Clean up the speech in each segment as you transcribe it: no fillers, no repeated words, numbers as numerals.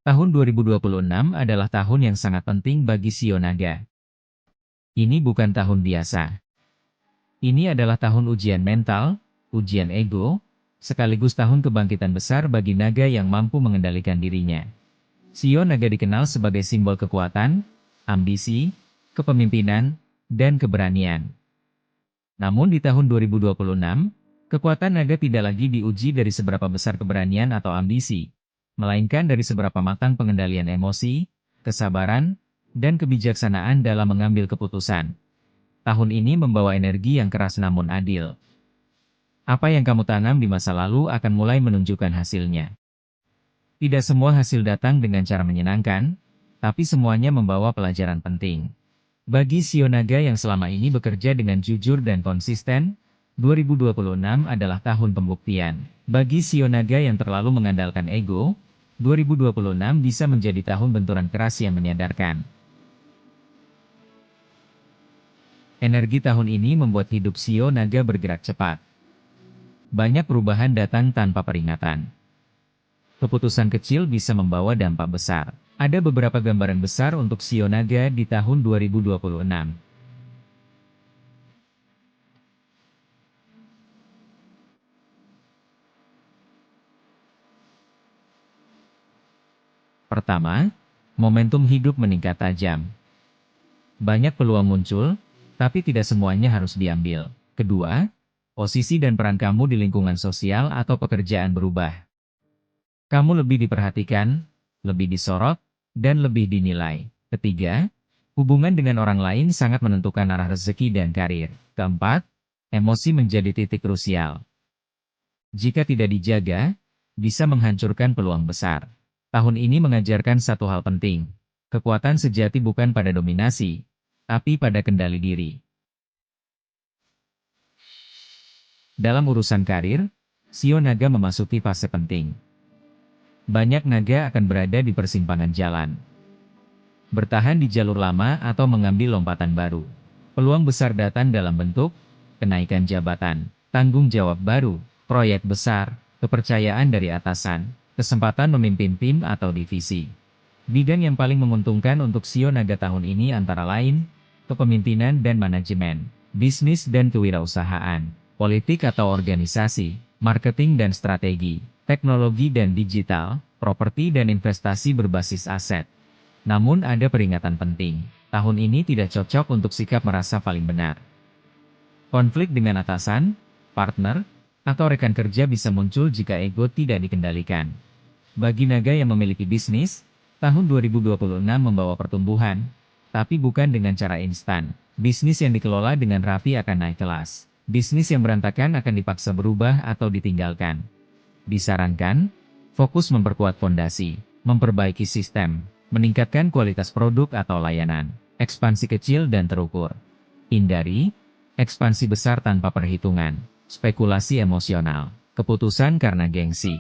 Tahun 2026 adalah tahun yang sangat penting bagi Shio Naga. Ini bukan tahun biasa. Ini adalah tahun ujian mental, ujian ego, sekaligus tahun kebangkitan besar bagi naga yang mampu mengendalikan dirinya. Shio Naga dikenal sebagai simbol kekuatan, ambisi, kepemimpinan, dan keberanian. Namun di tahun 2026, kekuatan naga tidak lagi diuji dari seberapa besar keberanian atau ambisi, melainkan dari seberapa matang pengendalian emosi, kesabaran, dan kebijaksanaan dalam mengambil keputusan. Tahun ini membawa energi yang keras namun adil. Apa yang kamu tanam di masa lalu akan mulai menunjukkan hasilnya. Tidak semua hasil datang dengan cara menyenangkan, tapi semuanya membawa pelajaran penting. Bagi Shio Naga yang selama ini bekerja dengan jujur dan konsisten, 2026 adalah tahun pembuktian. Bagi Shio Naga yang terlalu mengandalkan ego, 2026 bisa menjadi tahun benturan keras yang menyadarkan. Energi tahun ini membuat hidup Shio Naga bergerak cepat. Banyak perubahan datang tanpa peringatan. Keputusan kecil bisa membawa dampak besar. Ada beberapa gambaran besar untuk Shio Naga di tahun 2026. Pertama, momentum hidup meningkat tajam. Banyak peluang muncul, tapi tidak semuanya harus diambil. Kedua, posisi dan peran kamu di lingkungan sosial atau pekerjaan berubah. Kamu lebih diperhatikan, lebih disorot, dan lebih dinilai. Ketiga, hubungan dengan orang lain sangat menentukan arah rezeki dan karir. Keempat, emosi menjadi titik krusial. Jika tidak dijaga, bisa menghancurkan peluang besar. Tahun ini mengajarkan satu hal penting. Kekuatan sejati bukan pada dominasi, tapi pada kendali diri. Dalam urusan karir, Shio Naga memasuki fase penting. Banyak naga akan berada di persimpangan jalan. Bertahan di jalur lama atau mengambil lompatan baru. Peluang besar datang dalam bentuk kenaikan jabatan, tanggung jawab baru, proyek besar, kepercayaan dari atasan, kesempatan memimpin tim atau divisi. Bidang yang paling menguntungkan untuk Shio Naga tahun ini antara lain, kepemimpinan dan manajemen, bisnis dan kewirausahaan, politik atau organisasi, marketing dan strategi, teknologi dan digital, properti dan investasi berbasis aset. Namun ada peringatan penting, tahun ini tidak cocok untuk sikap merasa paling benar. Konflik dengan atasan, partner, atau rekan kerja bisa muncul jika ego tidak dikendalikan. Bagi naga yang memiliki bisnis, tahun 2026 membawa pertumbuhan, tapi bukan dengan cara instan. Bisnis yang dikelola dengan rapi akan naik kelas. Bisnis yang berantakan akan dipaksa berubah atau ditinggalkan. Disarankan, fokus memperkuat fondasi, memperbaiki sistem, meningkatkan kualitas produk atau layanan, ekspansi kecil dan terukur. Hindari ekspansi besar tanpa perhitungan, spekulasi emosional, keputusan karena gengsi.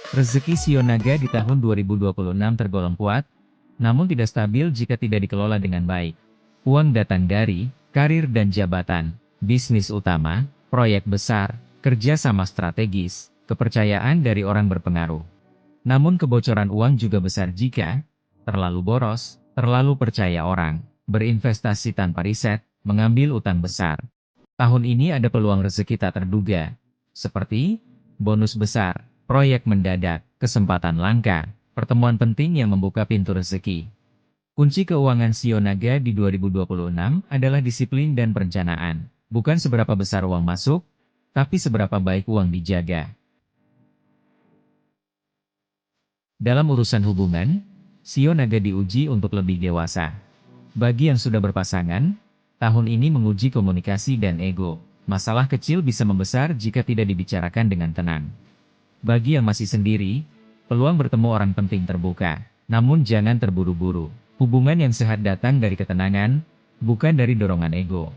Rezeki Shio Naga di tahun 2026 tergolong kuat, namun tidak stabil jika tidak dikelola dengan baik. Uang datang dari karir dan jabatan, bisnis utama, proyek besar, kerja sama strategis, kepercayaan dari orang berpengaruh. Namun kebocoran uang juga besar jika terlalu boros, terlalu percaya orang, berinvestasi tanpa riset, mengambil utang besar. Tahun ini ada peluang rezeki tak terduga, seperti bonus besar, proyek mendadak, kesempatan langka, pertemuan penting yang membuka pintu rezeki. Kunci keuangan Shio Naga di 2026 adalah disiplin dan perencanaan. Bukan seberapa besar uang masuk, tapi seberapa baik uang dijaga. Dalam urusan hubungan, Shio Naga diuji untuk lebih dewasa. Bagi yang sudah berpasangan, tahun ini menguji komunikasi dan ego. Masalah kecil bisa membesar jika tidak dibicarakan dengan tenang. Bagi yang masih sendiri, peluang bertemu orang penting terbuka. Namun jangan terburu-buru. Hubungan yang sehat datang dari ketenangan, bukan dari dorongan ego.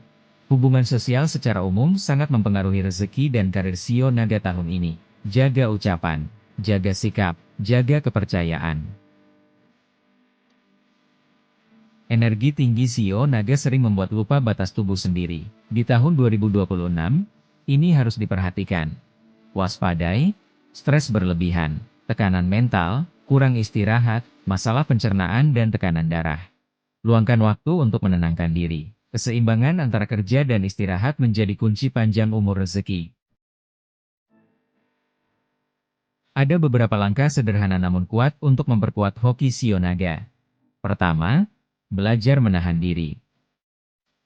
Hubungan sosial secara umum sangat mempengaruhi rezeki dan karir Shio Naga tahun ini. Jaga ucapan, jaga sikap, jaga kepercayaan. Energi tinggi Shio Naga sering membuat lupa batas tubuh sendiri. Di tahun 2026, ini harus diperhatikan. Waspadai, stres berlebihan, tekanan mental, kurang istirahat, masalah pencernaan dan tekanan darah. Luangkan waktu untuk menenangkan diri. Keseimbangan antara kerja dan istirahat menjadi kunci panjang umur rezeki. Ada beberapa langkah sederhana namun kuat untuk memperkuat hoki shio naga. Pertama, belajar menahan diri.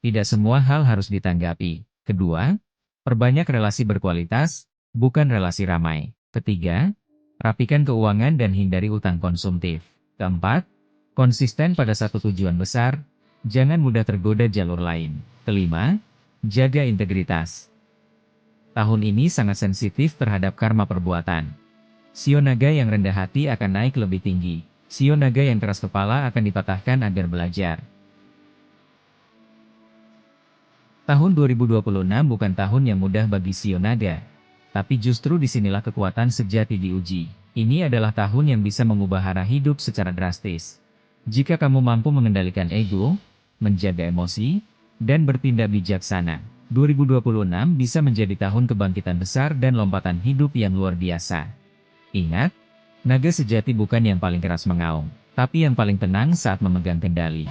Tidak semua hal harus ditanggapi. Kedua, perbanyak relasi berkualitas, bukan relasi ramai. Ketiga, rapikan keuangan dan hindari utang konsumtif. Keempat, konsisten pada satu tujuan besar, jangan mudah tergoda jalur lain. Kelima, jaga integritas. Tahun ini sangat sensitif terhadap karma perbuatan. Shio naga yang rendah hati akan naik lebih tinggi. Shio naga yang keras kepala akan dipatahkan agar belajar. Tahun 2026 bukan tahun yang mudah bagi Shio naga. Tapi justru disinilah kekuatan sejati diuji. Ini adalah tahun yang bisa mengubah arah hidup secara drastis. Jika kamu mampu mengendalikan ego, menjaga emosi, dan bertindak bijaksana, 2026 bisa menjadi tahun kebangkitan besar dan lompatan hidup yang luar biasa. Ingat, naga sejati bukan yang paling keras mengaum, tapi yang paling tenang saat memegang kendali.